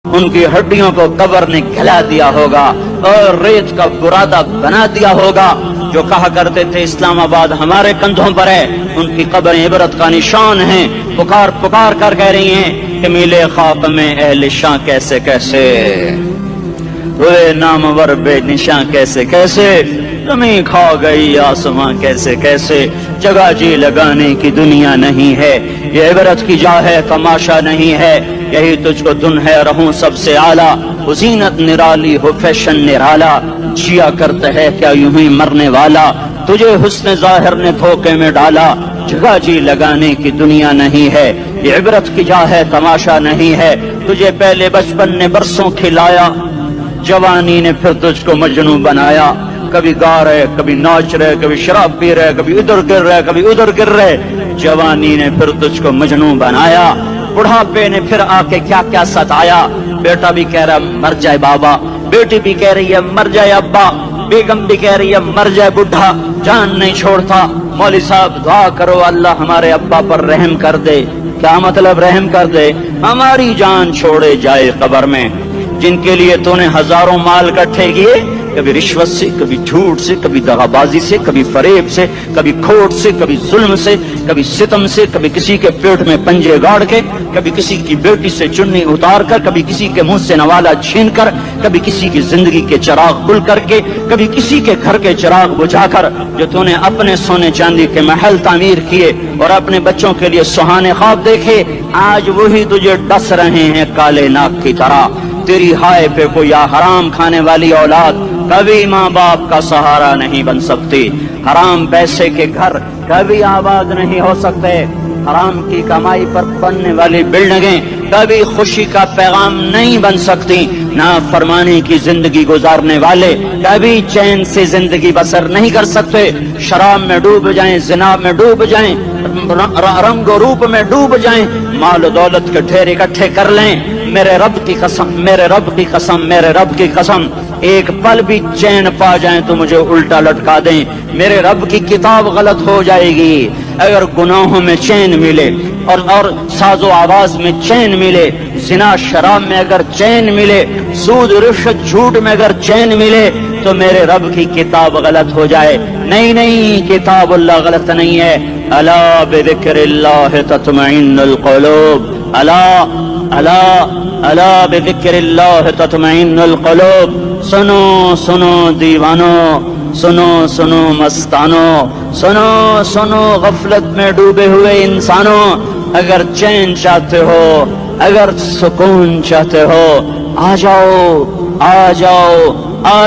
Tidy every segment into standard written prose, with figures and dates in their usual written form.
ان کی ہڈیوں کو قبر نے گلا دیا ہوگا اور ریت کا برادہ بنا دیا ہوگا۔ جو کہا کرتے تھے اسلام آباد ہمارے کندھوں پر ہے، ان کی قبریں عبرت کا نشان ہیں، پکار پکار کر کہہ رہی ہیں کہ ملے خاک میں اہل شاں کیسے کیسے، ہوئے نامور بے نشاں کیسے کیسے، زمین کھا گئی آسماں کیسے کیسے، جگہ جی لگانے کی دنیا نہیں ہے، یہ عبرت کی جا ہے تماشا نہیں ہے، یہی تجھ کو دن ہے رہوں سب سے اعلیٰ، وہ زینت نرالی ہو فیشن نرالا، جیا کرتا ہے کیا یوں ہی مرنے والا، تجھے حسن ظاہر نے دھوکے میں ڈالا، جگہ جی لگانے کی دنیا نہیں ہے، یہ عبرت کی جا ہے تماشا نہیں ہے، تجھے پہلے بچپن نے برسوں کھلایا، جوانی نے پھر تجھ کو مجنوں بنایا، کبھی گا رہے کبھی ناچ رہے کبھی شراب پی رہے کبھی ادھر گر رہے کبھی ادھر گر رہے، جوانی نے پھر تجھ کو مجنوں بنایا، بڑھاپے نے پھر آ کے کیا کیا ستایا، بیٹا بھی کہہ رہا مر جائے بابا، بیٹی بھی کہہ رہی ہے مر جائے ابا، بیگم بھی کہہ رہی ہے مر جائے بڈھا، جان نہیں چھوڑتا، مولوی صاحب دعا کرو اللہ ہمارے ابا پر رحم کر دے، کیا مطلب رحم کر دے، ہماری جان چھوڑے جائے قبر میں، جن کے لیے تو نے ہزاروں مال اکٹھے کیے، کبھی رشوت سے کبھی جھوٹ سے کبھی دغا بازی سے کبھی فریب سے کبھی کھوٹ سے کبھی ظلم سے کبھی ستم سے، کبھی کسی کے پیٹ میں پنجے گاڑ کے، کبھی کسی کی بیٹی سے چنی اتار کر، کبھی کسی کے منہ سے نوالا چھین کر، کبھی کسی کی زندگی کے چراغ گل کر کے، کبھی کسی کے گھر کے چراغ بجھا کر، جو تو نے اپنے سونے چاندی کے محل تعمیر کیے اور اپنے بچوں کے لیے سہانے خواب دیکھے، آج وہی تجھے ڈس رہے ہیں کالے ناک کی طرح، تیری ہائے پہ کوئی حرام کھانے والی اولاد کبھی ماں باپ کا سہارا نہیں بن سکتی، حرام پیسے کے گھر کبھی آباد نہیں ہو سکتے، حرام کی کمائی پر بننے والی بلڈنگیں کبھی خوشی کا پیغام نہیں بن سکتی، نافرمانی کی زندگی گزارنے والے کبھی چین سے زندگی بسر نہیں کر سکتے، شراب میں ڈوب جائیں، زنا میں ڈوب جائیں، رنگ و روپ میں ڈوب جائیں، مال و دولت کے ڈھیر اکٹھے کر لیں، میرے رب کی قسم میرے رب کی قسم میرے رب کی قسم، ایک پل بھی چین پا جائیں تو مجھے الٹا لٹکا دیں، میرے رب کی کتاب غلط ہو جائے گی، اگر گناہوں میں چین ملے اور ساز و آواز میں چین ملے، زنا شراب میں اگر چین ملے، سود رشوت جھوٹ میں اگر چین ملے تو میرے رب کی کتاب غلط ہو جائے، نہیں کتاب اللہ غلط نہیں ہے، الا بذکر اللہ تطمئن القلوب، الا بذکر اللہ تطمئن القلوب، سنو دیوانو، سنو مستانو، سنو غفلت میں ڈوبے ہوئے انسانوں، اگر چین چاہتے ہو، اگر سکون چاہتے ہو، آ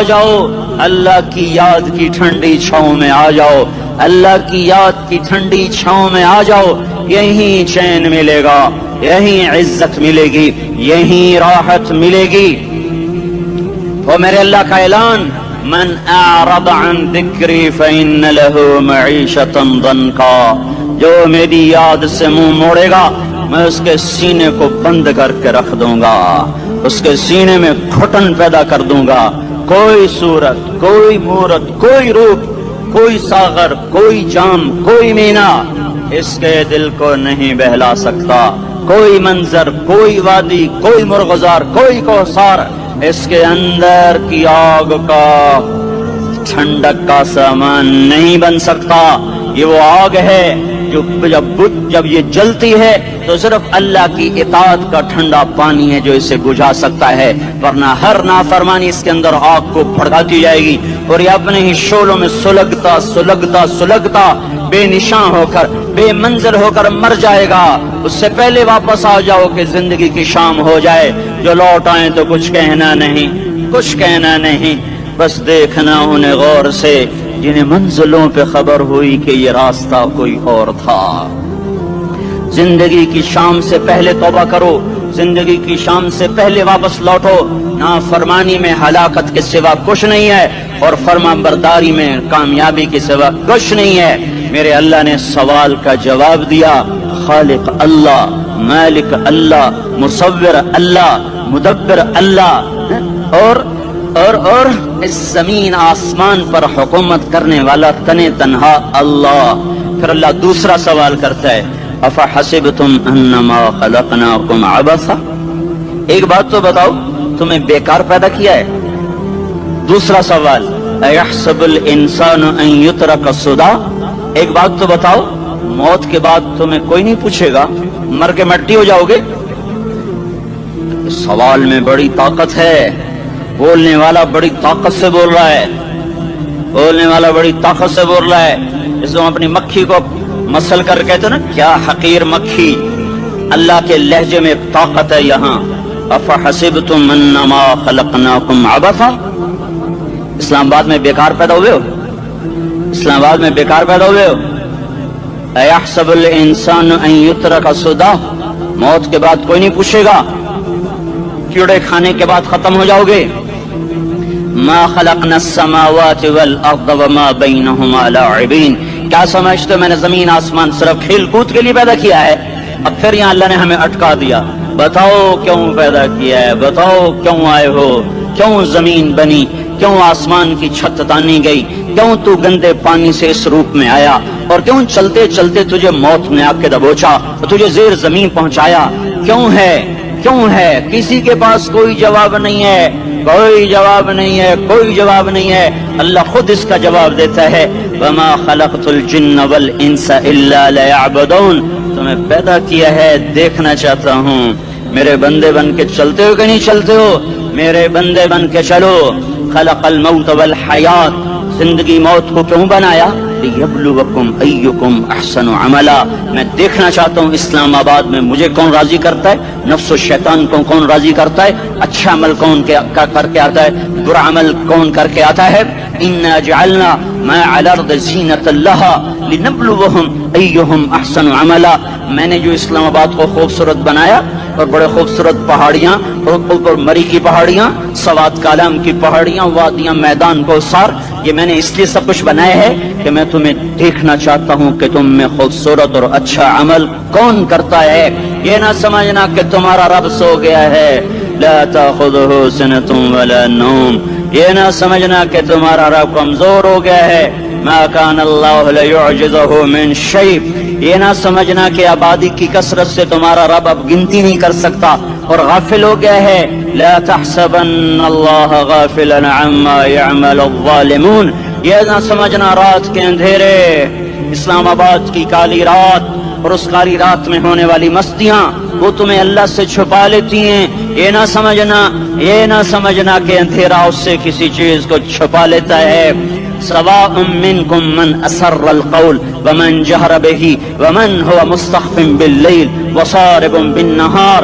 جاؤ اللہ کی یاد کی ٹھنڈی چھاؤں میں آ جاؤ، اللہ کی یاد کی ٹھنڈی چھاؤں میں آ جاؤ، یہیں چین ملے گا، یہیں عزت ملے گی، یہیں راحت ملے گی۔ وہ میرے اللہ کا اعلان، من اعرض عن ذکری فإن له معیشۃ ضنکا، جو میری یاد سے منہ موڑے گا میں اس کے سینے کو بند کر کے رکھ دوں گا، اس کے سینے میں گھٹن پیدا کر دوں گا، کوئی صورت کوئی مورت کوئی روپ کوئی ساغر کوئی جام کوئی مینا اس کے دل کو نہیں بہلا سکتا، کوئی منظر کوئی وادی کوئی مرغزار کوئی کوثر اس کے اندر کی آگ کا ٹھنڈک کا سامان نہیں بن سکتا، یہ وہ آگ ہے جو جب یہ جلتی ہے تو صرف اللہ کی اطاعت کا ٹھنڈا پانی ہے جو اسے بجھا سکتا ہے، ورنہ ہر نافرمانی اس کے اندر آگ کو بھڑکاتی جائے گی اور یہ اپنے ہی شعلوں میں سلگتا بے نشان ہو کر بے منظر ہو کر مر جائے گا۔ اس سے پہلے واپس آ جاؤ کہ زندگی کی شام ہو جائے، جو لوٹ آئیں تو کچھ کہنا نہیں، بس دیکھنا انہیں غور سے جنہیں منزلوں پہ خبر ہوئی کہ یہ راستہ کوئی اور تھا۔ زندگی کی شام سے پہلے توبہ کرو، زندگی کی شام سے پہلے واپس لوٹو، نافرمانی میں ہلاکت کے سوا کچھ نہیں ہے اور فرما برداری میں کامیابی کے سوا کچھ نہیں ہے۔ میرے اللہ نے سوال کا جواب دیا، خالق اللہ، مالک اللہ، مصور اللہ، مدبر اللہ اور اس زمین آسمان پر حکومت کرنے والا تنے تنہا اللہ۔ پھر اللہ دوسرا سوال کرتا ہے، افحسبتم انما خلقناکم عبثا، ایک بات تو بتاؤ، تمہیں بیکار پیدا کیا ہے؟ دوسرا سوال، اَيَحْسَبُ الْإِنسَانُ أَن يُتْرَكَ سُدًى، ایک بات تو بتاؤ، موت کے بعد تمہیں کوئی نہیں پوچھے گا، مر کے مٹی ہو جاؤ گے؟ اس سوال میں بڑی طاقت ہے، بولنے والا بڑی طاقت سے بول رہا ہے، بولنے والا بڑی طاقت سے بول رہا ہے۔ اس کو اپنی مکھی کو مسل کر کہتے نا، کیا حقیر مکھی، اللہ کے لہجے میں طاقت ہے یہاں۔ افحسبتم انما خلقناکم عبثا، اسلام آباد میں بیکار پیدا ہوئے ہو؟ اسلام آباد میں بیکار پیدا ہوئے ہو؟ ایحسب الانسان ان یترک سدی، موت کے بعد کوئی نہیں پوچھے گا، کیڑے کھانے کے بعد ختم ہو جاؤ گے۔ ما خلقنا السماوات والارض وما بینہما لاعبین، کیا سمجھتے ہو میں نے زمین آسمان صرف کھیل کود کے لیے پیدا کیا ہے؟ اب پھر یہاں اللہ نے ہمیں اٹکا دیا، بتاؤ کیوں پیدا کیا ہے، بتاؤ کیوں آئے ہو، کیوں زمین بنی، کیوں آسمان کی چھت تانی گئی، کیوں تو گندے پانی سے اس روپ میں آیا، اور کیوں چلتے چلتے تجھے موت نے آ کے دبوچا اور تجھے زیر زمین پہنچایا؟ کیوں ہے؟ کیوں ہے؟ کسی کے پاس کوئی جواب نہیں ہے، کوئی جواب نہیں ہے، کوئی جواب نہیں ہے، اللہ خود اس کا جواب دیتا ہے۔ وما خلقت الجن والانس الا ليعبدون، تمہیں پیدا کیا ہے دیکھنا چاہتا ہوں، میرے بندے بن کے چلتے ہو کہ نہیں چلتے ہو؟ میرے بندے بن کے چلو۔ خلق الموت والحیات، زندگی موت کو کیوں بنایا؟ لیبلوکم ایکم احسن عملا، میں دیکھنا چاہتا ہوں اسلام آباد میں مجھے کون راضی کرتا ہے، نفس و شیطان کو کون راضی کرتا ہے، اچھا عمل کون کر کے آتا ہے، برا عمل کون کر کے آتا ہے۔ انا جعلنا ما علی الارض زینۃ لہا لنبلوہم ایہم احسن عملا، میں نے جو اسلام آباد کو خوبصورت بنایا، اور بڑے خوبصورت پہاڑیاں، اور اوپر مری کی پہاڑیاں، سوات کالام کی پہاڑیاں، وادیاں، میدان کوثر، یہ میں نے اس لیے سب کچھ بنایا ہے کہ میں تمہیں دیکھنا چاہتا ہوں کہ تم میں خوبصورت اور اچھا عمل کون کرتا ہے۔ یہ نہ سمجھنا کہ تمہارا رب سو گیا ہے، لا تاخذہ سنۃ ولا نوم، یہ نہ سمجھنا کہ تمہارا رب کمزور ہو گیا ہے، ما کان اللہ لیعجزہ من شیء، یہ نہ سمجھنا کہ آبادی کی کثرت سے تمہارا رب اب گنتی نہیں کر سکتا اور غافل ہو گیا ہے۔ لا تحسبن اللہ غافلا عما يعمل الظالمون، یہ نہ سمجھنا رات کے اندھیرے، اسلام آباد کی کالی رات اور اس کالی رات میں ہونے والی مستیاں وہ تمہیں اللہ سے چھپا لیتی ہیں، یہ نہ سمجھنا کہ اندھیرا اس سے کسی چیز کو چھپا لیتا ہے۔ سواء منکم من اسر القول ومن جہر بہ ومن هو مستخف باللیل وصارب بالنہار،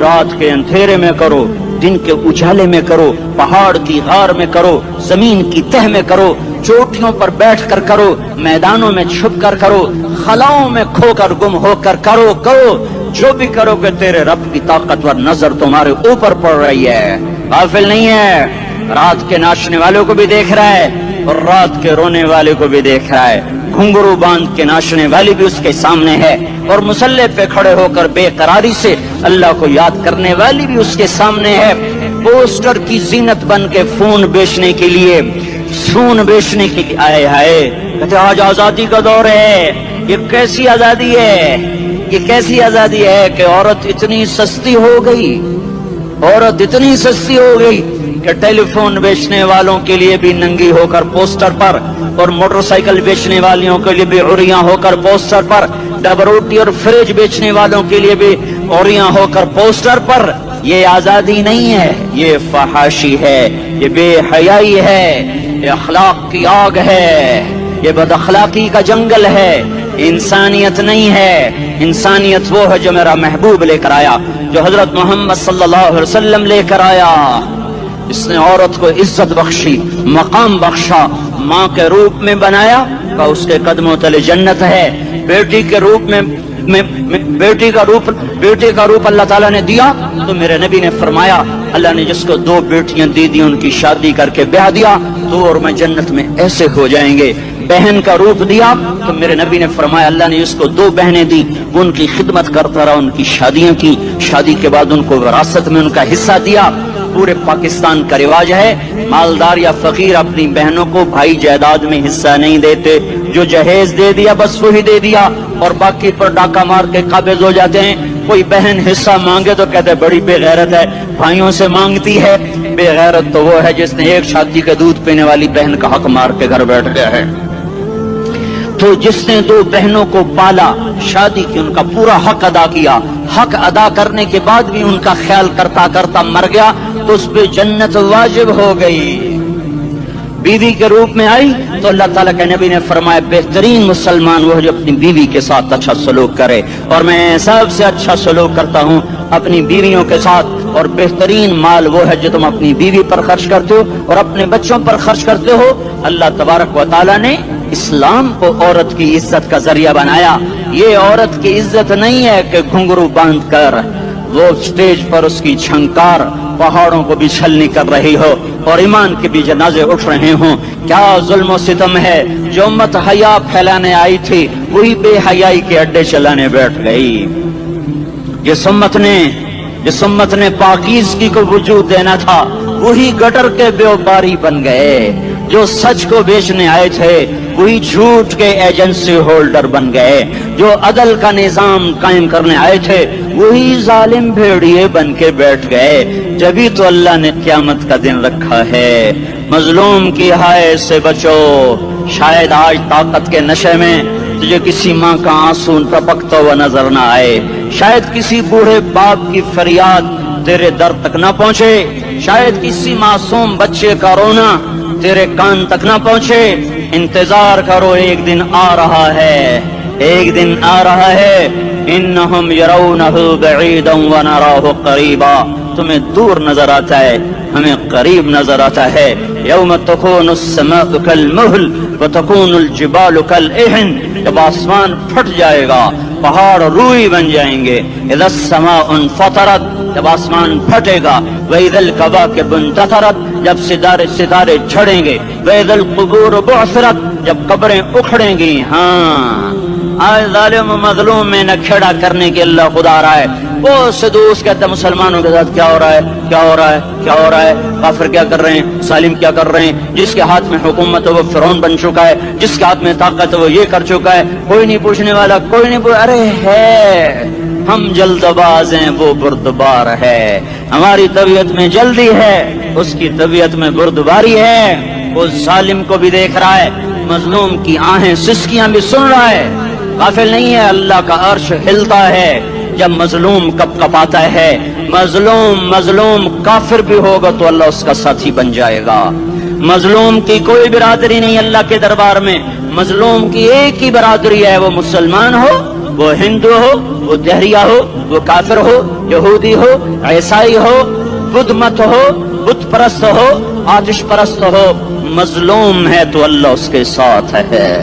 رات کے اندھیرے میں کرو، دن کے اجالے میں کرو، پہاڑ کی غار میں کرو، زمین کی تہ میں کرو، چوٹیوں پر بیٹھ کر کرو، میدانوں میں چھپ کر کرو، خلاؤں میں کھو کر گم ہو کر کرو، جو بھی کرو کہ تیرے رب کی طاقتور نظر تمہارے اوپر پڑ رہی ہے، غافل نہیں ہے، رات کے ناچنے والوں کو بھی دیکھ رہا ہے اور رات کے رونے والے کو بھی دیکھ رہا ہے، گھنگرو باندھ کے ناچنے والی بھی اس کے سامنے ہے، اور مسلح پہ کھڑے ہو کر بے قراری سے اللہ کو یاد کرنے والی بھی اس کے سامنے ہے۔ پوسٹر کی زینت بن کے فون بیچنے کے لیے آئے ہائے، کہتے آج آزادی کا دور ہے، یہ کیسی آزادی ہے، یہ کیسی آزادی ہے کہ عورت اتنی سستی ہو گئی، عورت اتنی سستی ہو گئی کہ ٹیلی فون بیچنے والوں کے لیے بھی ننگی ہو کر پوسٹر پر، اور موٹر سائیکل بیچنے والوں کے لیے بھی عریاں ہو کر پوسٹر پر، ڈبر روٹی اور فریج بیچنے والوں کے لیے بھی عریاں ہو کر پوسٹر پر۔ یہ آزادی نہیں ہے، یہ فحاشی ہے، یہ بے حیائی ہے، یہ اخلاق کی آگ ہے، یہ بد اخلاقی کا جنگل ہے، انسانیت نہیں ہے۔ انسانیت وہ ہے جو میرا محبوب لے کر آیا، جو حضرت محمد صلی اللہ علیہ وسلم لے کر آیا۔ اس نے عورت کو عزت بخشی، مقام بخشا، ماں کے روپ میں بنایا، کہ اس کے قدموں تلے جنت ہے، بیٹی کے روپ میں بیٹی کا روپ اللہ تعالیٰ نے دیا، تو میرے نبی نے فرمایا اللہ نے جس کو 2 بیٹیاں دی ان کی شادی کر کے بیاہ دیا تو اور میں جنت میں ایسے ہو جائیں گے۔ بہن کا روپ دیا تو میرے نبی نے فرمایا اللہ نے جس کو 2 بہنیں دی وہ ان کی خدمت کرتا رہا، ان کی شادیاں کی، شادی کے بعد ان کو وراثت میں ان کا حصہ دیا۔ پورے پاکستان کا رواج ہے مالدار یا فقیر اپنی بہنوں کو بھائی جائیداد میں حصہ نہیں دیتے، جو جہیز دے دیا بس وہی دے دیا، اور باقی پر ڈاکہ مار کے قابض ہو جاتے ہیں۔ کوئی بہن حصہ مانگے تو کہتے بڑی بے غیرت ہے، بھائیوں سے مانگتی ہے۔ بے غیرت تو وہ ہے جس نے ایک شادی کے دودھ پینے والی بہن کا حق مار کے گھر بیٹھ گیا ہے۔ تو جس نے دو بہنوں کو پالا، شادی کی، ان کا پورا حق ادا کیا، حق ادا کرنے کے بعد بھی ان کا خیال کرتا کرتا مر گیا تو اس پہ جنت واجب ہو گئی۔ بیوی کے روپ میں آئی تو اللہ تعالیٰ کے نبی نے فرمایا بہترین مسلمان وہ جو اپنی بیوی کے ساتھ اچھا سلوک کرے، اور میں سب سے اچھا سلوک کرتا ہوں اپنی بیویوں کے ساتھ، اور بہترین مال وہ ہے جو تم اپنی بیوی پر خرچ کرتے ہو اور اپنے بچوں پر خرچ کرتے ہو۔ اللہ تبارک و تعالیٰ نے اسلام کو عورت کی عزت کا ذریعہ بنایا۔ یہ عورت کی عزت نہیں ہے کہ گھنگرو باندھ کر وہ سٹیج پر اس کی جھنکار پہاڑوں کو بھی چھلنی کر رہی ہو اور ایمان کے بھی جنازے اٹھ رہے ہوں۔ کیا ظلم و ستم ہے، جو امت حیا پھیلانے آئی تھی وہی بے حیائی کے اڈے چلانے بیٹھ گئی۔ جس امت نے پاکیزگی کو وجود دینا تھا وہی گٹر کے بیوباری بن گئے۔ جو سچ کو بیچنے آئے تھے وہی جھوٹ کے ایجنسی ہولڈر بن گئے۔ جو عدل کا نظام قائم کرنے آئے تھے وہی ظالم بھیڑیے بن کے بیٹھ گئے۔ جبھی تو اللہ نے قیامت کا دن رکھا ہے۔ مظلوم کی ہائے سے بچو، شاید آج طاقت کے نشے میں تجھے کسی ماں کا آنسو ٹپکتا ہوا نظر نہ آئے، شاید کسی بوڑھے باپ کی فریاد تیرے در تک نہ پہنچے، شاید کسی معصوم بچے کا رونا تیرے کان تک نہ پہنچے۔ انتظار کرو، ایک دن آ رہا ہے، ایک دن آ رہا ہے۔ انہم یرونہ بعیدا ونراہ قریبا، تمہیں دور نظر آتا ہے، ہمیں قریب نظر آتا ہے۔ یوم تکون السماء کالمہل وتکون الجبال کالعہن، جب آسمان پھٹ جائے گا پہاڑ روئی بن جائیں گے۔ اذا السماء انفطرت، جب آسمان پھٹے گا۔ وَإِذَا الْكَوَاكِبُ انتَثَرَتْ، جب ستارے جھڑیں گے۔ وَإِذَا الْقُبُورُ بُعْثِرَتْ، جب قبریں اکھڑیں گی۔ ہاں آج ظالم و مظلوم میں نہ کھیڑا کرنے کے اللہ خدا رہا ہے۔ بہت سے دوست کہتے ہیں مسلمانوں کے ساتھ کیا ہو رہا ہے، کیا ہو رہا ہے، کیا ہو رہا ہے، کافر کیا کر رہے ہیں، ظالم کیا کر رہے ہیں، جس کے ہاتھ میں حکومت ہے وہ فرعون بن چکا ہے، جس کے ہاتھ میں طاقت ہے وہ یہ کر چکا ہے، کوئی نہیں پوچھنے والا، کوئی نہیں ارے ہے، ہم جلد باز ہیں وہ بردبار ہے۔ ہماری طبیعت میں جلدی ہے، اس کی طبیعت میں بردباری ہے۔ وہ ظالم کو بھی دیکھ رہا ہے، مظلوم کی آہیں سسکیاں بھی سن رہا ہے، غافل نہیں ہے۔ اللہ کا عرش ہلتا ہے جب مظلوم کپ کپاتا ہے۔ مظلوم کافر بھی ہوگا تو اللہ اس کا ساتھی بن جائے گا۔ مظلوم کی کوئی برادری نہیں اللہ کے دربار میں، مظلوم کی ایک ہی برادری ہے، وہ مسلمان ہو، وہ ہندو ہو، وہ دہریہ ہو، وہ کافر ہو، یہودی ہو، عیسائی ہو، بدھ مت ہو، بت پرست ہو، آتش پرست ہو، مظلوم ہے تو اللہ اس کے ساتھ ہے۔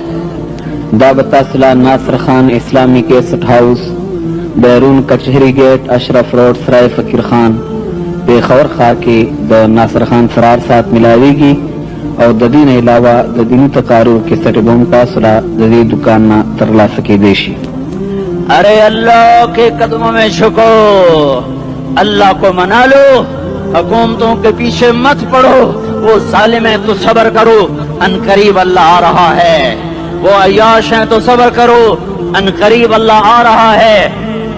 دعوت اصلاح ناصر خان اسلامی کیسٹ ہاؤس، بیرون کچہری گیٹ، اشرف روڈ، سرائے فقیر خان، پیخور خواہ کے د ناصر خان فرار ساتھ ملاوی گی اور ددین علاوہ ددینی تقارر کے سٹبوں کا صلاح ددی دکان نہ ترلا سکے دیشی۔ ارے اللہ کے قدموں میں جھکو، اللہ کو منا لو، حکومتوں کے پیچھے مت پڑو، وہ ظالم ہے تو صبر کرو، ان قریب اللہ آ رہا ہے۔ وہ عیاش ہیں تو صبر کرو، ان قریب اللہ آ رہا ہے۔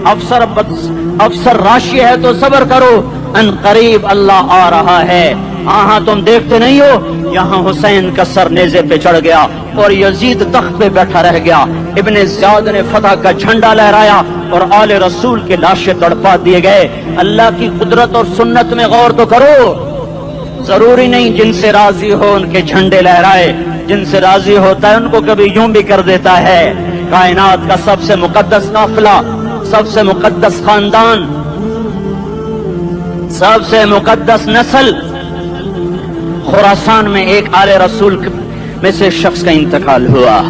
افسر راشی ہے تو صبر کرو، ان قریب اللہ آ رہا ہے۔ ہاں تم دیکھتے نہیں ہو، یہاں حسین کا سر نیزے پہ چڑھ گیا اور یزید تخت پہ بیٹھا رہ گیا، ابن زیاد نے فتح کا جھنڈا لہرایا اور آل رسول کے لاشیں تڑپا دیے گئے۔ اللہ کی قدرت اور سنت میں غور تو کرو، ضروری نہیں جن سے راضی ہو ان کے جھنڈے لہرائے، جن سے راضی ہوتا ہے ان کو کبھی یوں بھی کر دیتا ہے۔ کائنات کا سب سے مقدس قافلہ، سب سے مقدس خاندان، سب سے مقدس نسل، خراسان میں ایک آل رسول میں سے شخص کا انتقال ہوا۔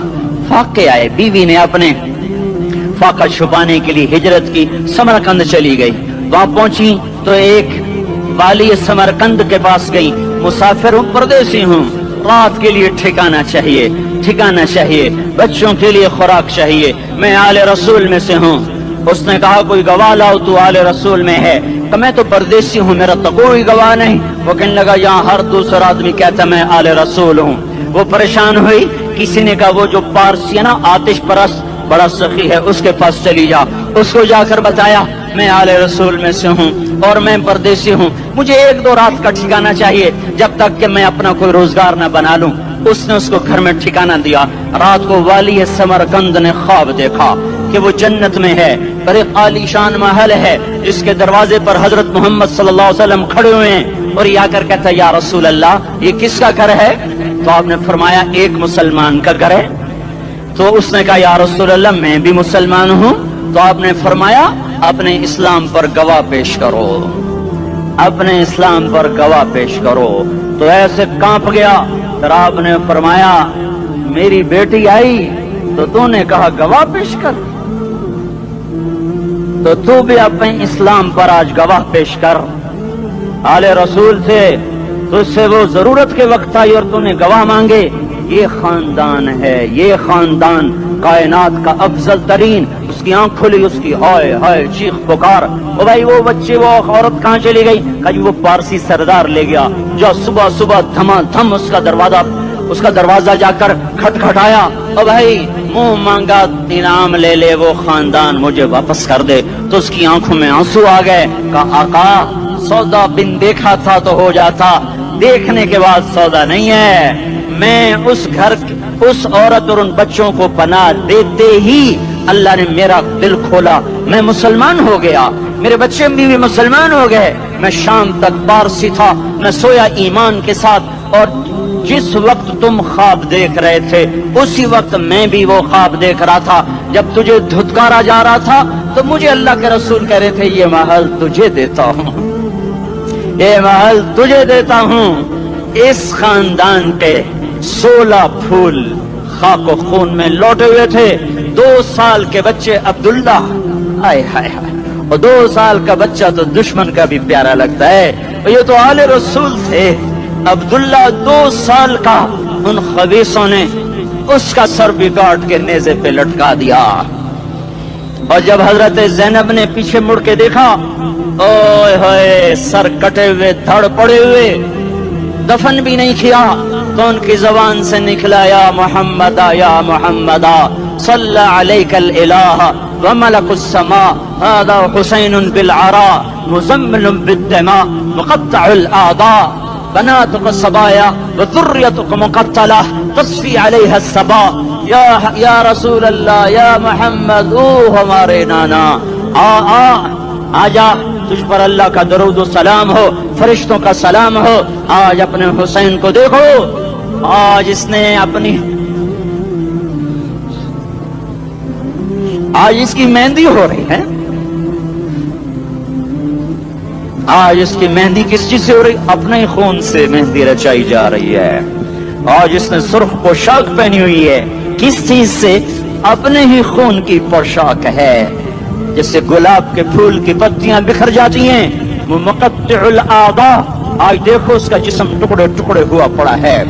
فاقے آئے، بیوی نے اپنے فاقہ چھپانے کے لیے ہجرت کی، سمرقند چلی گئی۔ وہاں پہنچی تو ایک والی سمرقند کے پاس گئی، مسافر ہوں، پردیسی ہوں، رات کے لیے ٹھکانہ چاہیے، بچوں کے لیے خوراک چاہیے، میں آل رسول میں سے ہوں۔ اس نے کہا کوئی گواہ لاؤ، تو آل رسول میں ہے؟ کہ میں تو پردیسی ہوں، میرا تو کوئی گواہ نہیں۔ وہ کہنے لگا یہاں ہر دوسرا آدمی کہتا میں آل رسول ہوں۔ وہ پریشان ہوئی، کسی نے کہا وہ جو پارسی ہے نا آتش پرست بڑا سخی ہے، اس کے پاس چلی جا۔ اس کو جا کر بتایا میں آل رسول میں سے ہوں اور میں پردیسی ہوں, مجھے 1-2 رات کا ٹھکانہ چاہیے جب تک کہ میں اپنا کوئی روزگار نہ بنا لوں. اس نے اس کو گھر میں ٹھکانہ دیا. رات کو والی سمرقند نے خواب دیکھا کہ وہ جنت میں ہے اور ایک عالی شان محل ہے, اس کے دروازے پر حضرت محمد صلی اللہ علیہ وسلم کھڑے ہوئے ہیں, اور یہ آ کر کہتا ہے یا رسول اللہ یہ کس کا گھر ہے؟ تو آپ نے فرمایا ایک مسلمان کا گھر ہے. تو اس نے کہا یا رسول اللہ میں بھی مسلمان ہوں. تو آپ نے فرمایا اپنے اسلام پر گواہ پیش کرو, اپنے اسلام پر گواہ پیش کرو. تو ایسے کانپ گیا. پھر آپ نے فرمایا میری بیٹی آئی تو تو نے کہا گواہ پیش کر, تو تو بھی اپنے اسلام پر آج گواہ پیش کر. آل رسول تھے تو اس سے وہ ضرورت کے وقت آئی اور تو نے گواہ مانگے. یہ خاندان ہے, یہ خاندان کائنات کا افضل ترین. اس کی آنکھ کھلی, اس کی ہائے ہائے چیخ پکار, او بھائی وہ بچے وہ عورت کہاں چلی گئی؟ کہا جی وہ پارسی سردار لے گیا. جو صبح صبح دھما دھم اس کا دروازہ جا کر کھٹکھٹایا, او بھائی منہ مانگا انعام لے لے, وہ خاندان مجھے واپس کر دے. تو اس کی آنکھوں میں آنسو آ گئے. کہا آقا سودا بن دیکھا تھا تو ہو جاتا, دیکھنے کے بعد سودا نہیں ہے. میں اس گھر اس عورت اور ان بچوں کو پناہ دیتے ہی اللہ نے میرا دل کھولا, میں مسلمان ہو گیا, میرے بچے بھی مسلمان ہو گئے. میں شام تک پارسی تھا, میں سویا ایمان کے ساتھ, اور جس وقت تم خواب دیکھ رہے تھے اسی وقت میں بھی وہ خواب دیکھ رہا تھا. جب تجھے دھتکارا جا رہا تھا تو مجھے اللہ کے رسول کہہ رہے تھے یہ محل تجھے دیتا ہوں, یہ محل تجھے دیتا ہوں. اس خاندان کے 16 پھول خاک و خون میں لوٹے ہوئے تھے. 2 سال کے بچے عبداللہ, ہائے ہائے ہائے, اور 2 سال کا بچہ تو دشمن کا بھی پیارا لگتا ہے. اور یہ تو آل رسول تھے. عبداللہ 2 سال کا, ان خبیثوں نے اس کا سر بھی کاٹ کے نیزے پہ لٹکا دیا. اور جب حضرت زینب نے پیچھے مڑ کے دیکھا, اوئے ہوئے سر کٹے ہوئے دھڑ پڑے ہوئے, دفن بھی نہیں کیا, تو ان کی زبان سے نکلا یا محمد یا محمد صلی علیک الالہ وملک السماء هذا حسین بالعراء مزمل بالدماء مقطع الاعضاء بناتك الصبايا وذريتك مقتلة تصفي عليها الصبا. یا رسول اللہ یا محمد, او ہمارے نانا, آ جا, تجھ پر اللہ کا درود و سلام ہو, فرشتوں کا سلام ہو. آج اپنے حسین کو دیکھو, آج اس نے اپنی آج اس کی مہندی ہو رہی ہے. آج اس کی مہندی کس چیز سے ہو رہی؟ اپنے خون سے مہندی رچائی جا رہی ہے. آج اس نے سرخ پوشاک پہنی ہوئی ہے, کس چیز سے؟ اپنے ہی خون کی پوشاک ہے. جیسے گلاب کے پھول کی پتیاں بکھر جاتی ہیں, وہ مقطع الاعضاء. آج دیکھو اس کا جسم ٹکڑے ٹکڑے ہوا پڑا ہے.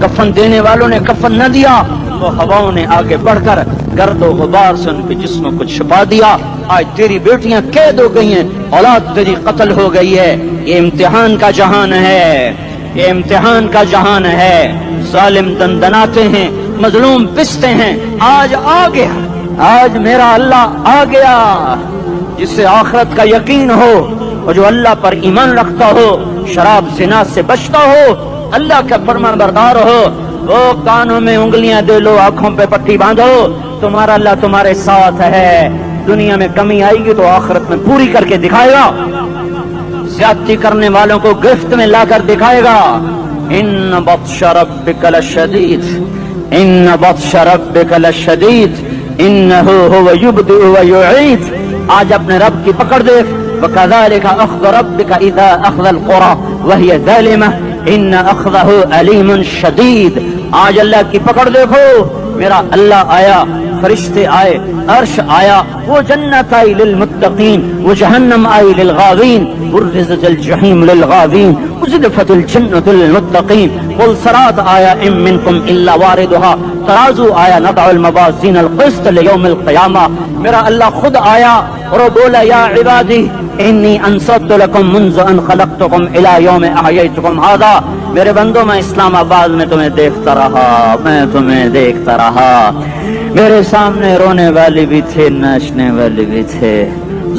کفن دینے والوں نے کفن نہ دیا, تو ہواؤں نے آگے بڑھ کر گرد و غبار سے ان کے جسموں کو چھپا دیا. آج تیری بیٹیاں قید ہو گئی ہیں, اولاد تیری قتل ہو گئی ہے. یہ امتحان کا جہان ہے, یہ امتحان کا جہان ہے. ظالم دندناتے ہیں, مظلوم پستے ہیں. آج آ گیا, آج میرا اللہ آ گیا. جس سے آخرت کا یقین ہو اور جو اللہ پر ایمان رکھتا ہو, شراب زنا سے بچتا ہو, اللہ کا فرمان بردار ہو, وہ کانوں میں انگلیاں دے لو, آنکھوں پہ پٹی باندھو, تمہارا اللہ تمہارے ساتھ ہے. دنیا میں کمی آئے گی تو آخرت میں پوری کر کے دکھائے گا. زیادتی کرنے والوں کو گرفت میں لا کر دکھائے گا. ان بطش ربک لشدید, ان بطش ربک لشدید انہ هو یبدئ ویعید. آج اپنے رب کی پکڑ دیکھ. وکذالک اخذ ربک اذا اخذ القرى وهي ظالمہ ان اخذہ علیم شدید. آج اللہ کی پکڑ دیکھو. میرا اللہ آیا, فرشتے آئے, عرش آیا, وہ جنت آئی للمتقین, وہ جہنم آئی للغاوین, برزت الجحیم للغاوین, ازلفت الجنت للمتقین. قل صراط آیا ام منکم الا واردها, ترازو آیا, نضع الموازین القسط لیوم القیامہ. میرا اللہ خود آیا اور بولا یا عبادی انی انصت لکم منذ ان خلقتکم الى یوم احییتکم هذا. میرے بندوں, میں اسلام آباد میں تمہیں دیکھتا رہا, میں تمہیں دیکھتا رہا. میرے سامنے رونے والے بھی تھے, ناچنے والے بھی تھے,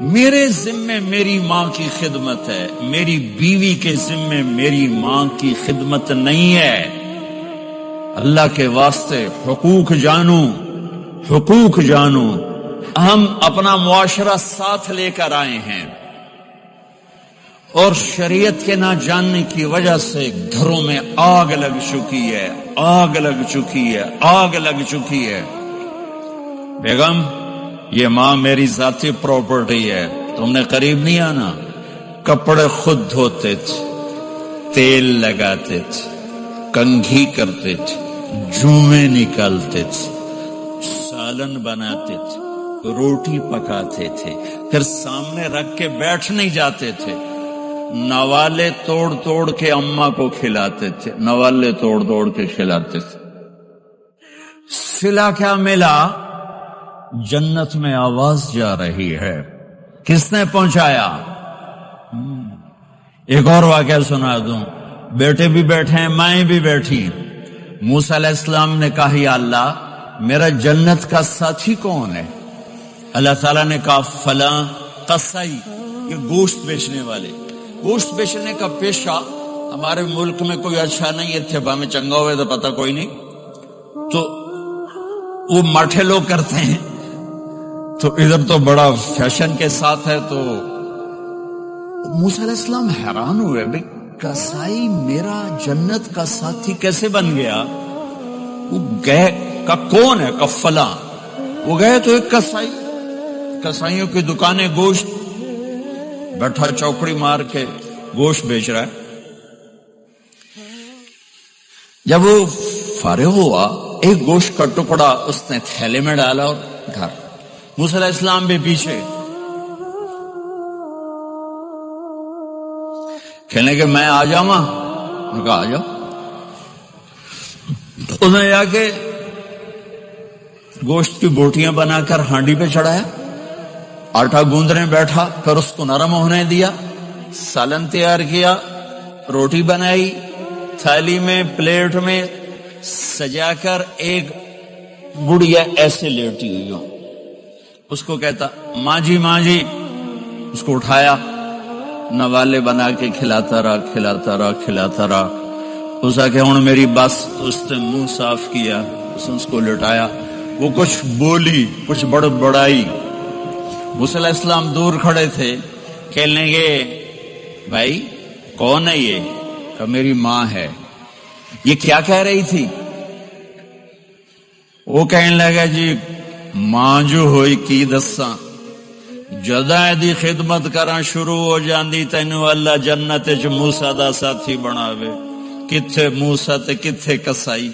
میرے ذمے میری ماں کی خدمت ہے، میری بیوی کے ذمے میری ماں کی خدمت نہیں ہے۔ اللہ کے واسطے حقوق جانو، حقوق جانو۔ ہم اپنا معاشرہ ساتھ لے کر آئے ہیں اور شریعت کے نہ جاننے کی وجہ سے گھروں میں آگ لگ چکی ہے، آگ لگ چکی ہے، آگ لگ چکی ہے۔ بیگم، یہ ماں میری ذاتی پراپرٹی ہے، تم نے قریب نہیں آنا۔ کپڑے خود دھوتے تھے، تیل لگاتے تھے، کنگھی کرتے تھے، جوئیں نکالتے تھے، سالن بناتے تھے، روٹی پکاتے تھے، پھر سامنے رکھ کے بیٹھ نہیں جاتے تھے، نوالے توڑ توڑ کے اماں کو کھلاتے تھے، نوالے توڑ توڑ کے کھلاتے تھے۔ صلہ کیا ملا؟ جنت میں آواز جا رہی ہے۔ کس نے پہنچایا؟ ایک اور واقعہ سنا دوں، بیٹے بھی بیٹھے ہیں، مائیں بھی بیٹھی۔ موسیٰ علیہ السلام نے کہا یا اللہ میرا جنت کا ساتھی کون ہے؟ اللہ تعالیٰ نے کہا فلاں قصائی، یہ گوشت بیچنے والے۔ گوشت بیچنے کا پیشہ ہمارے ملک میں کوئی اچھا نہیں ہے، تھے میں چنگا ہوئے تو پتہ کوئی نہیں، تو وہ ماٹھے لوگ کرتے ہیں، تو ادھر تو بڑا فیشن کے ساتھ ہے۔ تو موسیٰ علیہ السلام حیران ہوئے، بھئی قصائی میرا جنت کا ساتھی کیسے بن گیا؟ وہ گئے، کا کون ہے؟ کا فلاں۔ وہ گئے تو ایک قصائی، قصائیوں کی دکانیں، گوشت، بیٹھا چوکڑی مار کے گوشت بیچ رہا ہے۔ جب وہ فارغ ہوا، ایک گوشت کا ٹکڑا اس نے تھیلے میں ڈالا اور گھر۔ موسیٰ علیہ السلام بھی پیچھے، کہنے کہ میں آ جاؤں؟ انہوں نے کہا آ جاؤ۔ انہوں نے جا کے گوشت کی بوٹیاں بنا کر ہانڈی پہ چڑھایا، آٹا گوندنے بیٹھا، پھر اس کو نرم ہونے دیا، سالن تیار کیا، روٹی بنائی، تھالی میں پلیٹ میں سجا کر ایک بڑھیا ایسے لیٹی ہوئی ہو، اس کو کہتا ماں جی ماں جی، اس کو اٹھایا، نوالے بنا کے کھلاتا رہا، کھلاتا رہا، کھلاتا رہا۔ اس کہ ہوں میری بس، اس نے منہ صاف کیا، اس کو لٹایا، وہ کچھ بولی، کچھ بڑائی۔ موسیٰ علیہ السلام دور کھڑے تھے، کہنے گے بھائی کون ہے یہ؟ کہ میری ماں ہے۔ یہ کیا کہہ رہی تھی؟ وہ کہنے لگا جی ماں جو ہوئی کی دساں، جداں دی خدمت کراں شروع ہو جاندی تینوں اللہ جنت وچ موسیٰ دا ساتھی بناوے۔ کتھے موسیٰ تے کتھے قصائی؟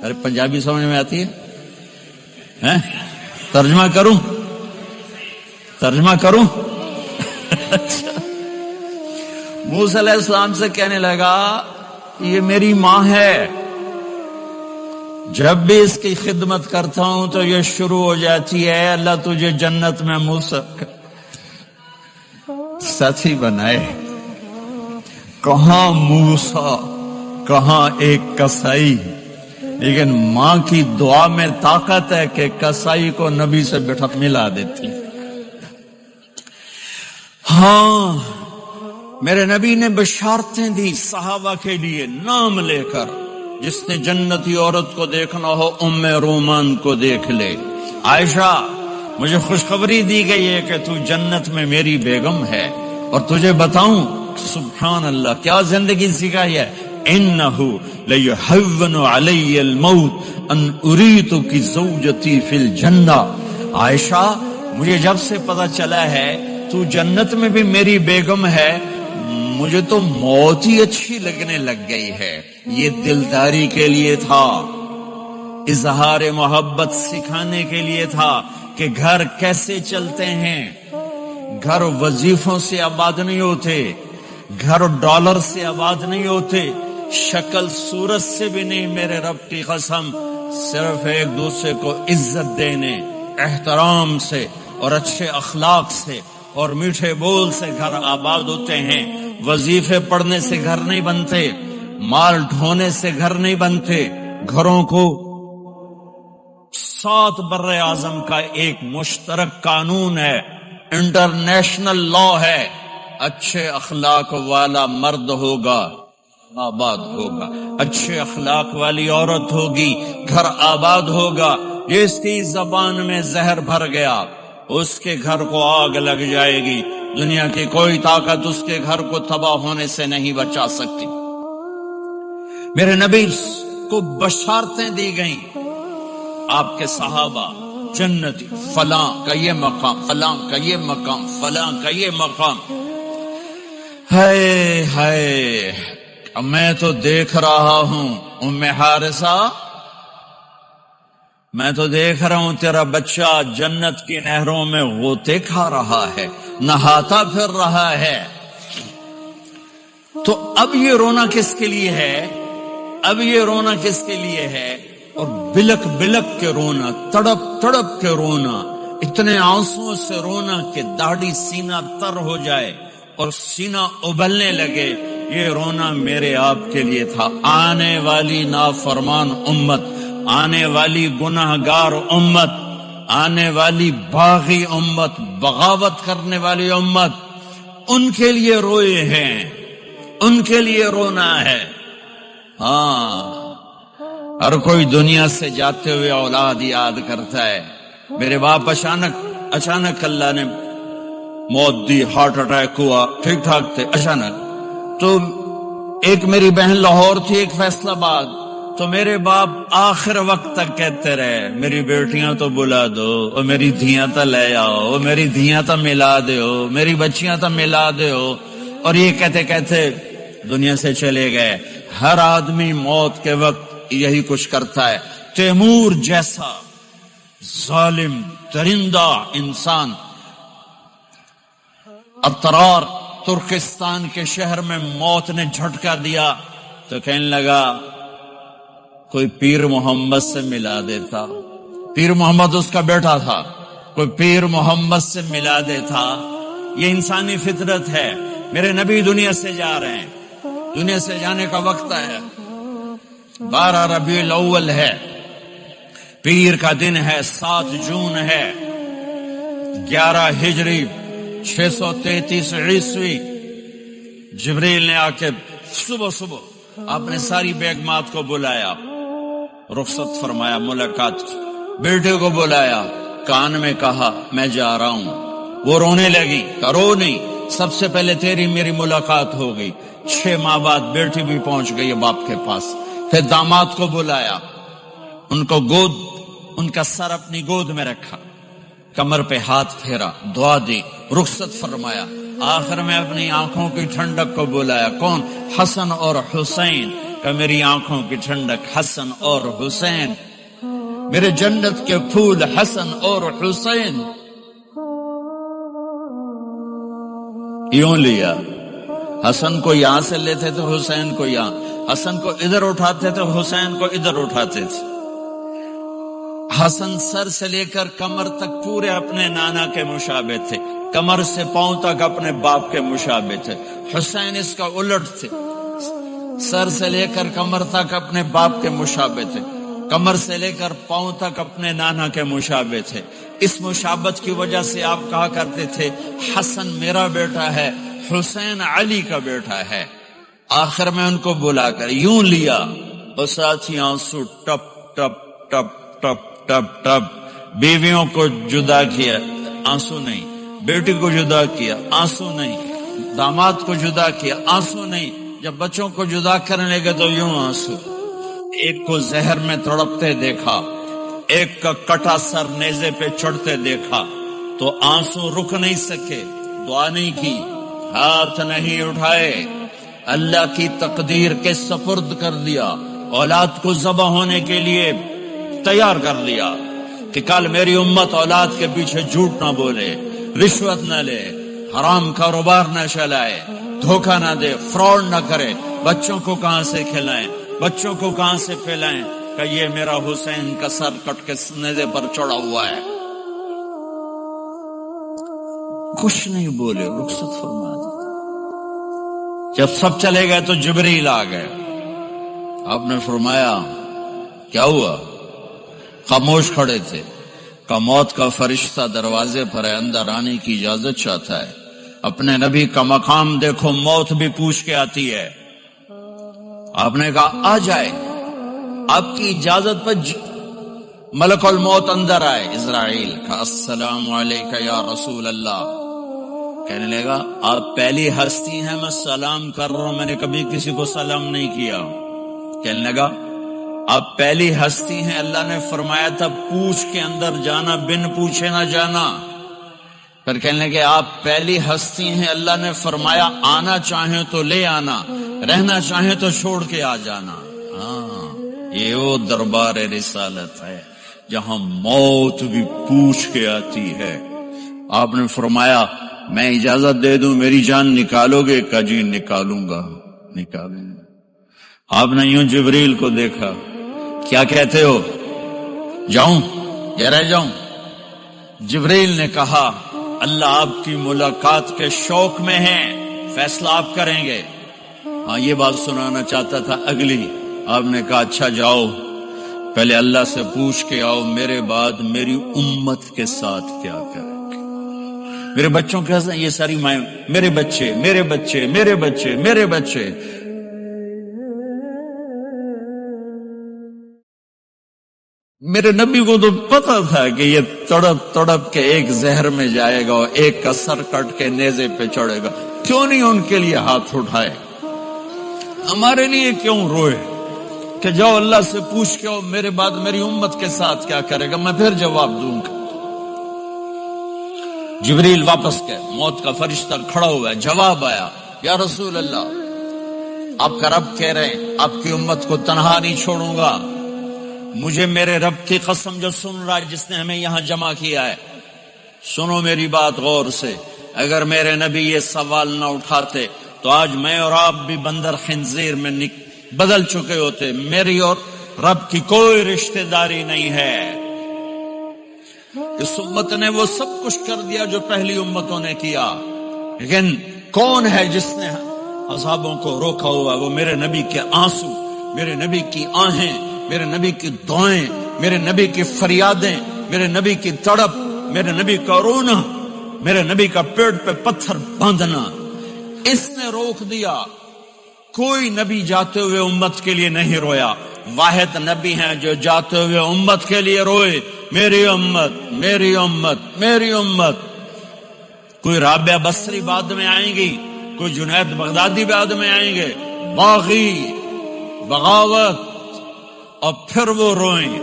ارے پنجابی سمجھ میں آتی ہے؟ ترجمہ کروں؟ ترجمہ کروں؟ موسیٰ علیہ السلام سے کہنے لگا یہ میری ماں ہے، جب بھی اس کی خدمت کرتا ہوں تو یہ شروع ہو جاتی ہے اللہ تجھے جنت میں موسیٰ ساتھی بنائے۔ کہاں موسیٰ، کہاں ایک قصائی، لیکن ماں کی دعا میں طاقت ہے کہ قصائی کو نبی سے بٹھا ملا دیتی۔ ہاں میرے نبی نے بشارتیں دی صحابہ کے لیے نام لے کر، جس نے جنتی عورت کو دیکھنا ہو ام رومان کو دیکھ لے۔ عائشہ مجھے خوشخبری دی گئی ہے کہ تو جنت میں میری بیگم ہے، اور تجھے بتاؤں سبحان اللہ کیا زندگی سکھائی ہے، انہ لیہون علی الموت ان اریتک زوجتی فی الجنہ۔ عائشہ مجھے جب سے پتا چلا ہے تو جنت میں بھی میری بیگم ہے، مجھے تو موت ہی اچھی لگنے لگ گئی ہے۔ یہ دلداری کے لیے تھا، اظہار محبت سکھانے کے لیے تھا کہ گھر کیسے چلتے ہیں۔ گھر وظیفوں سے آباد نہیں ہوتے، گھر ڈالر سے آباد نہیں ہوتے، شکل صورت سے بھی نہیں، میرے رب کی قسم، صرف ایک دوسرے کو عزت دینے، احترام سے اور اچھے اخلاق سے اور میٹھے بول سے گھر آباد ہوتے ہیں۔ وظیفے پڑھنے سے گھر نہیں بنتے، مال ڈھونے سے گھر نہیں بنتے۔ گھروں کو 7 بر اعظم کا ایک مشترک قانون ہے، انٹرنیشنل لا ہے، اچھے اخلاق والا مرد ہوگا آباد ہوگا، اچھے اخلاق والی عورت ہوگی گھر آباد ہوگا، جس کی زبان میں زہر بھر گیا اس کے گھر کو آگ لگ جائے گی، دنیا کی کوئی طاقت اس کے گھر کو تباہ ہونے سے نہیں بچا سکتی۔ میرے نبی کو بشارتیں دی گئیں، آپ کے صحابہ جنتی، فلاں کا یہ مقام، فلاں کا یہ مقام، فلاں کا یہ مقام۔ ہائے ہائے، میں تو دیکھ رہا ہوں ام حارثہ، میں تو دیکھ رہا ہوں تیرا بچہ جنت کی نہروں میں غوطے کھا رہا ہے، نہاتا پھر رہا ہے۔ تو اب یہ رونا کس کے لیے ہے؟ اب یہ رونا کس کے لیے ہے؟ اور بلک بلک کے رونا، تڑپ تڑپ کے رونا، اتنے آنسوں سے رونا کہ داڑھی سینہ تر ہو جائے اور سینہ ابلنے لگے، یہ رونا میرے آپ کے لیے تھا۔ آنے والی نافرمان امت، آنے والی گناہگار امت، آنے والی باغی امت، بغاوت کرنے والی امت، ان کے لیے روئے ہیں، ان کے لیے رونا ہے۔ ہاں، ہر کوئی دنیا سے جاتے ہوئے اولاد یاد کرتا ہے۔ میرے باپ اچانک اللہ نے موت دی، ہارٹ اٹیک ہوا، ٹھیک ٹھاک تھے، اچانک۔ تو ایک میری بہن لاہور تھی، ایک فیصل آباد، تو میرے باپ آخر وقت تک کہتے رہے میری بیٹیاں تو بلا دو، اور میری دھیاں تو لے آؤ، اور میری دھیاں تو ملا دیو، میری بچیاں تو ملا دیو، اور یہ کہتے کہتے دنیا سے چلے گئے۔ ہر آدمی موت کے وقت یہی کچھ کرتا ہے۔ تیمور جیسا ظالم درندہ انسان اطرار ترکستان کے شہر میں موت نے جھٹکا دیا تو کہنے لگا کوئی پیر محمد سے ملا دیتا، پیر محمد اس کا بیٹا تھا، کوئی پیر محمد سے ملا دیتا۔ یہ انسانی فطرت ہے۔ میرے نبی دنیا سے جا رہے ہیں، دنیا سے جانے کا وقت ہے، 12 ربیع الاول ہے، پیر کا دن ہے، 7 جون ہے، 11 ہجری 633 عیسوی۔ جبریل نے آ کے صبح آپ نے ساری بیگمات کو بلایا، رخصت فرمایا، ملاقات کی، بیٹے کو بلایا، کان میں کہا میں جا رہا ہوں۔ وہ رونے لگی، رو نہیں، سب سے پہلے تیری میری ملاقات ہو گئی۔ 6 ماہ بعد بیٹی بھی پہنچ گئی باپ کے پاس۔ پھر داماد کو بلایا، ان کو ان کا سر اپنی گود میں رکھا، کمر پہ ہاتھ پھیرا، دعا دی، رخصت فرمایا۔ آخر میں اپنی آنکھوں کی ٹھنڈک کو بلایا، کون؟ حسن اور حسین، کہ میری آنکھوں کی ٹھنڈک حسن اور حسین، میرے جنت کے پھول حسن اور حسین۔ یوں لیا، حسن کو یہاں سے لیتے تھے، حسین کو یہاں، حسن کو ادھر اٹھاتے تھے، حسین کو ادھر اٹھاتے تھے۔ حسن سر سے لے کر کمر تک پورے اپنے نانا کے مشابہ تھے، کمر سے پاؤں تک اپنے باپ کے مشابہ تھے۔ حسین اس کا الٹ تھے، سر سے لے کر کمر تک اپنے باپ کے مشابہ تھے، کمر سے لے کر پاؤں تک اپنے نانا کے مشابہ تھے۔ اس مشابہت کی وجہ سے آپ کہا کرتے تھے حسن میرا بیٹا ہے، حسین علی کا بیٹا ہے۔ آخر میں ان کو بلا کر یوں لیا، اور ساتھ ہی آنسو ٹپ ٹپ ٹپ ٹپ ٹپ ٹپ۔ بیویوں کو جدا کیا، آنسو نہیں، بیٹی کو جدا کیا، آنسو نہیں، داماد کو جدا کیا، آنسو نہیں، جب بچوں کو جدا کرنے لگے تو یوں آنسو۔ ایک کو زہر میں تڑپتے دیکھا، ایک کا کٹا سر نیزے پہ چڑھتے دیکھا تو آنسو رک نہیں سکے، دعا نہیں کی، ہاتھ نہیں اٹھائے، اللہ کی تقدیر کے سپرد کر دیا، اولاد کو ذبح ہونے کے لیے تیار کر لیا کہ کل میری امت اولاد کے پیچھے جھوٹ نہ بولے، رشوت نہ لے، حرام کاروبار نہ چلائے، دھوکہ نہ دے، فراڈ نہ کرے، بچوں کو کہاں سے کھلائیں، بچوں کو کہاں سے پھیلائیں، کہ یہ میرا حسین کا سر کٹ کے نیزے پر چڑھا ہوا ہے۔ کچھ نہیں بولے، رخصت فرما دی۔ جب سب چلے گئے تو جبریل آ گئے، آپ نے فرمایا کیا ہوا؟ خاموش کھڑے تھے، کا موت کا فرشتہ دروازے پر ہے، اندر آنے کی اجازت چاہتا ہے۔ اپنے نبی کا مقام دیکھو، موت بھی پوچھ کے آتی ہے۔ آپ نے کہا آ جائے، آپ کی اجازت پر ملک الموت اندر آئے۔ اسرائیل کا السلام علیکہ یا رسول اللہ، کہنے لگا آپ پہلی ہستی ہیں، میں سلام کر رہا ہوں، میں نے کبھی کسی کو سلام نہیں کیا۔ کہنے لگا آپ پہلی ہستی ہیں، اللہ نے فرمایا تھا پوچھ کے اندر جانا، بن پوچھے نہ جانا۔ پھر کہنے لگے آپ پہلی ہستی ہیں، اللہ نے فرمایا آنا چاہیں تو لے آنا، رہنا چاہیں تو چھوڑ کے آ جانا۔ ہاں، یہ وہ دربار رسالت ہے جہاں موت بھی پوچھ کے آتی ہے۔ آپ نے فرمایا میں اجازت دے دوں میری جان نکالو گے؟ کہا جی نکالوں گا، نکالوں گا۔ آپ نے یوں جبریل کو دیکھا، کیا کہتے ہو، جاؤں یا رہ جاؤں؟ جبریل نے کہا اللہ آپ کی ملاقات کے شوق میں ہیں، فیصلہ آپ کریں گے۔ ہاں یہ بات سنانا چاہتا تھا اگلی۔ آپ نے کہا اچھا جاؤ، پہلے اللہ سے پوچھ کے آؤ میرے بعد میری امت کے ساتھ کیا کریں گے، میرے بچوں کے ساتھ۔ یہ ساری مائیں میرے بچے میرے بچے میرے بچے میرے بچے۔ میرے نبی کو تو پتا تھا کہ یہ تڑپ تڑپ کے ایک زہر میں جائے گا اور ایک کا سر کٹ کے نیزے پہ چڑھے گا، کیوں نہیں ان کے لیے ہاتھ اٹھائے؟ ہمارے لیے کیوں روئے کہ جاؤ اللہ سے پوچھ کے آؤ میرے بعد میری امت کے ساتھ کیا کرے گا، میں پھر جواب دوں گا۔ جبریل واپس گئے، موت کا فرشتہ کھڑا ہوا ہے، جواب آیا یا رسول اللہ آپ کا رب کہہ رہے ہیں آپ کی امت کو تنہا نہیں چھوڑوں گا۔ مجھے میرے رب کی قسم جو سن رہا ہے، جس نے ہمیں یہاں جمع کیا ہے، سنو میری بات غور سے۔ اگر میرے نبی یہ سوال نہ اٹھاتے تو آج میں اور آپ بھی بندر خنزیر میں بدل چکے ہوتے۔ میری اور رب کی کوئی رشتہ داری نہیں ہے۔ اس امت نے وہ سب کچھ کر دیا جو پہلی امتوں نے کیا، لیکن کون ہے جس نے عذابوں کو روکا ہوا؟ وہ میرے نبی کے آنسو، میرے نبی کی آہیں، میرے نبی کی دعائیں، میرے نبی کی فریادیں، میرے نبی کی تڑپ، میرے نبی کا رونا، میرے نبی کا پیٹ پہ پتھر باندھنا، اس نے روک دیا۔ کوئی نبی جاتے ہوئے امت کے لیے نہیں رویا، واحد نبی ہیں جو جاتے ہوئے امت کے لیے روئے، میری امت میری امت میری امت۔ کوئی رابعہ بصری بعد میں آئیں گی، کوئی جنید بغدادی بعد میں آئیں گے، باغی، بغاوت، اور پھر وہ روئیں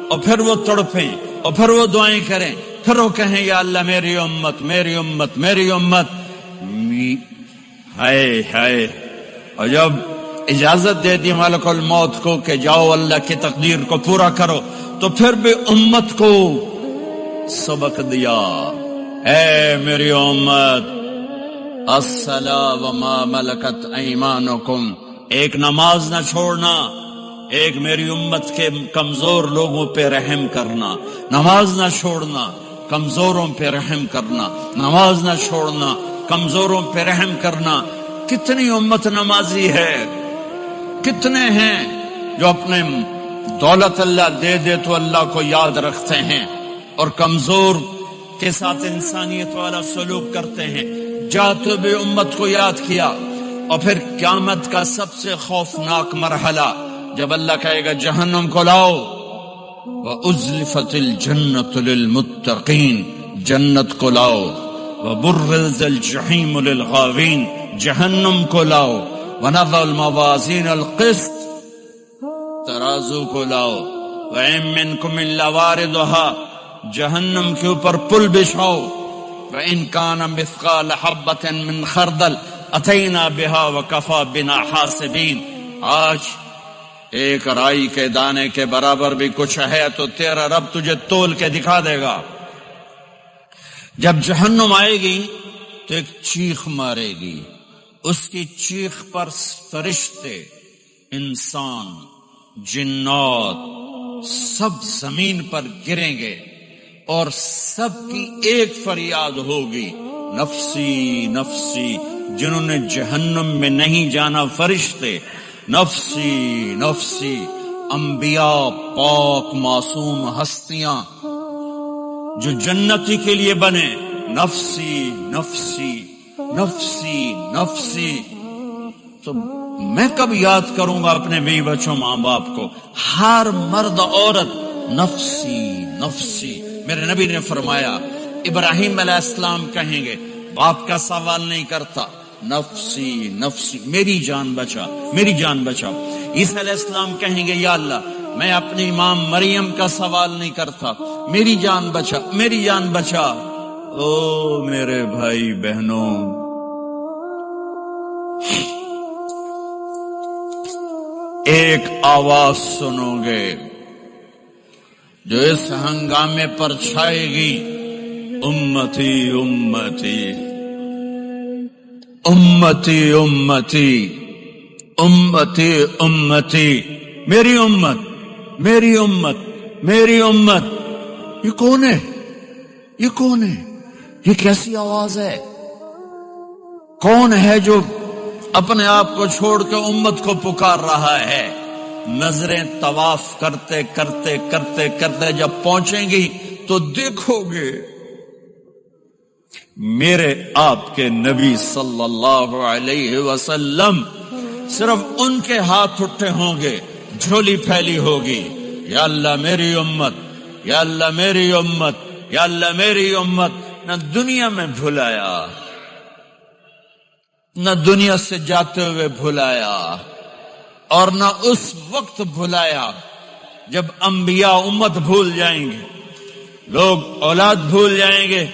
اور پھر وہ تڑپیں اور پھر وہ دعائیں کریں، پھر وہ کہیں یا اللہ میری امت میری امت میری امت۔ ہائے ہائے، اور جب اجازت دے دی ملک الموت کو کہ جاؤ اللہ کی تقدیر کو پورا کرو، تو پھر بھی امت کو سبق دیا، اے میری امت الصلاۃ وما ملکت ایمانکم، ایک نماز نہ چھوڑنا، ایک میری امت کے کمزور لوگوں پہ رحم کرنا، نماز نہ چھوڑنا، کمزوروں پہ رحم کرنا، نماز نہ چھوڑنا، کمزوروں پہ رحم کرنا۔ کتنی امت نمازی ہے، کتنے ہیں جو اپنے دولت اللہ دے دے تو اللہ کو یاد رکھتے ہیں اور کمزور کے ساتھ انسانیت والا سلوک کرتے ہیں۔ جاتے بھی امت کو یاد کیا، اور پھر قیامت کا سب سے خوفناک مرحلہ جب اللہ کہے گا جہنم کو لاؤ، وَأُزْلِفَتِ الْجَنَّةُ لِلْمُتَّقِينَ، جنت کو لاؤ، وَبُرِّزَ الْجَحِيمُ لِلْغَاوِينَ، جہنم کو لاؤ، وَنَضَعُ الْمَوَازِينَ الْقِسْطَ، ترازو کو لاؤ، وَإِن مِّنكُمْ إِلَّا وَارِدُهَا، جہنم کے اوپر پل بچھاؤ، وَإِن كَانَ مِثْقَالَ حَبَّةٍ مِّنْ خَرْدَلٍ أَتَيْنَا بِهَا وَكَفَى بِنَا حَاسِبِينَ۔ آج ایک رائی کے دانے کے برابر بھی کچھ ہے تو تیرا رب تجھے تول کے دکھا دے گا۔ جب جہنم آئے گی تو ایک چیخ مارے گی، اس کی چیخ پر فرشتے، انسان، جنات سب زمین پر گریں گے اور سب کی ایک فریاد ہوگی، نفسی نفسی۔ جنہوں نے جہنم میں نہیں جانا فرشتے، نفسی نفسی۔ انبیاء، پاک معصوم ہستیاں جو جنتی کے لیے بنے، نفسی نفسی نفسی نفسی، تو میں کب یاد کروں گا اپنے بیوی بچوں ماں باپ کو؟ ہر مرد عورت نفسی نفسی۔ میرے نبی نے فرمایا ابراہیم علیہ السلام کہیں گے، باپ کا سوال نہیں کرتا، نفسی نفسی، میری جان بچا میری جان بچا۔ عیسیٰ علیہ السلام کہیں گے، یا اللہ میں اپنی ماں مریم کا سوال نہیں کرتا، میری جان بچا میری جان بچا۔ او میرے بھائی بہنوں، ایک آواز سنو گے جو اس ہنگامے پر چھائے گی، امتی امتی امتی امتی امتی امتی، میری امت میری امت میری امت۔ یہ کون ہے؟ یہ کون ہے؟ یہ کیسی آواز ہے؟ کون ہے جو اپنے آپ کو چھوڑ کے امت کو پکار رہا ہے؟ نظریں طواف کرتے کرتے کرتے کرتے جب پہنچیں گی تو دیکھو گے میرے آپ کے نبی صلی اللہ علیہ وسلم، صرف ان کے ہاتھ اٹھے ہوں گے، جھولی پھیلی ہوگی، یا اللہ میری امت، یا اللہ میری امت، یا اللہ میری امت۔ نہ دنیا میں بھلایا، نہ دنیا سے جاتے ہوئے بھلایا، اور نہ اس وقت بھلایا جب انبیاء امت بھول جائیں گے، لوگ اولاد بھول جائیں گے،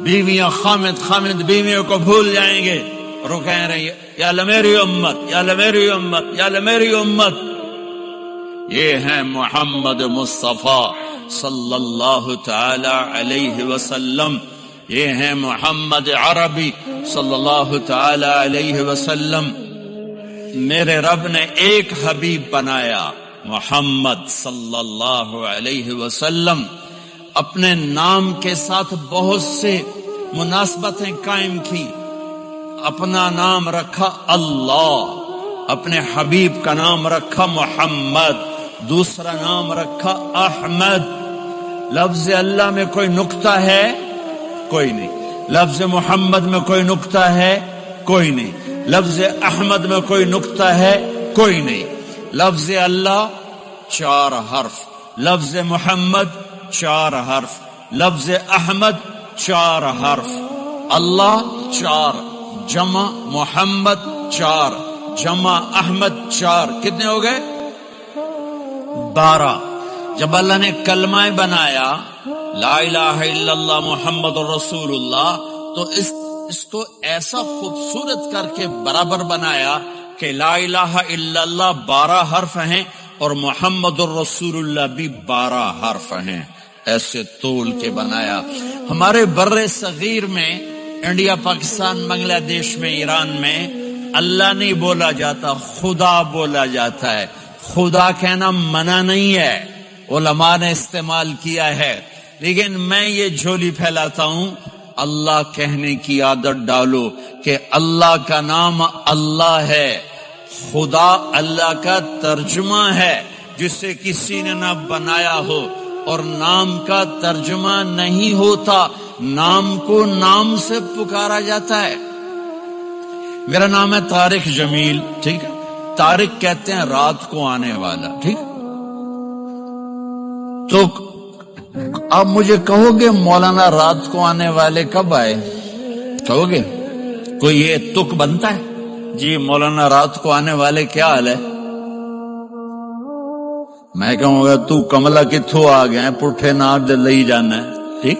بیویاں خامد بیویوں کو بھول جائیں گے، اور وہ کہہ رہے ہیں یا اللہ میری امت، یا اللہ میری امت، یا اللہ میری امت۔ یہ ہیں محمد مصطفیٰ صلی اللہ تعالی علیہ وسلم، یہ ہیں محمد عربی صلی اللہ تعالی علیہ وسلم۔ میرے رب نے ایک حبیب بنایا، محمد صلی اللہ علیہ وسلم۔ اپنے نام کے ساتھ بہت سے مناسبتیں قائم کی، اپنا نام رکھا اللہ، اپنے حبیب کا نام رکھا محمد، دوسرا نام رکھا احمد۔ لفظ اللہ میں کوئی نکتہ ہے؟ کوئی نہیں۔ لفظ محمد میں کوئی نکتہ ہے؟ کوئی نہیں۔ لفظ احمد میں کوئی نکتہ ہے؟ کوئی نہیں۔ لفظ اللہ 4 حرف، لفظ محمد 4 حرف، لفظ احمد 4 حرف، اللہ 4، جمع محمد 4، جمع احمد 4، کتنے ہو گئے؟ 12۔ جب اللہ نے کلمہ بنایا لا الہ الا اللہ محمد الرسول اللہ، تو اس کو ایسا خوبصورت کر کے برابر بنایا کہ لا الہ الا اللہ 12 حرف ہیں اور محمد الرسول اللہ بھی 12 حرف ہیں، ایسے تول کے بنایا۔ ہمارے بر صغیر میں، انڈیا، پاکستان، بنگلہ دیش میں، ایران میں اللہ نہیں بولا جاتا، خدا بولا جاتا ہے۔ خدا کہنا منع نہیں ہے، علماء نے استعمال کیا ہے، لیکن میں یہ جھولی پھیلاتا ہوں، اللہ کہنے کی عادت ڈالو کہ اللہ کا نام اللہ ہے، خدا اللہ کا ترجمہ ہے جسے کسی نے نہ بنایا ہو، اور نام کا ترجمہ نہیں ہوتا، نام کو نام سے پکارا جاتا ہے۔ میرا نام ہے طارق جمیل، ٹھیک ہے؟ طارق کہتے ہیں رات کو آنے والا، ٹھیک؟ تو آپ مجھے کہو گے مولانا رات کو آنے والے کب آئے؟ کہو گے؟ کوئی یہ تک بنتا ہے جی مولانا رات کو آنے والے کیا حال ہے؟ میں کہوں گا تو کملا کتھوں آ گئے، پٹھے نہ لئی جانا ہے، ٹھیک؟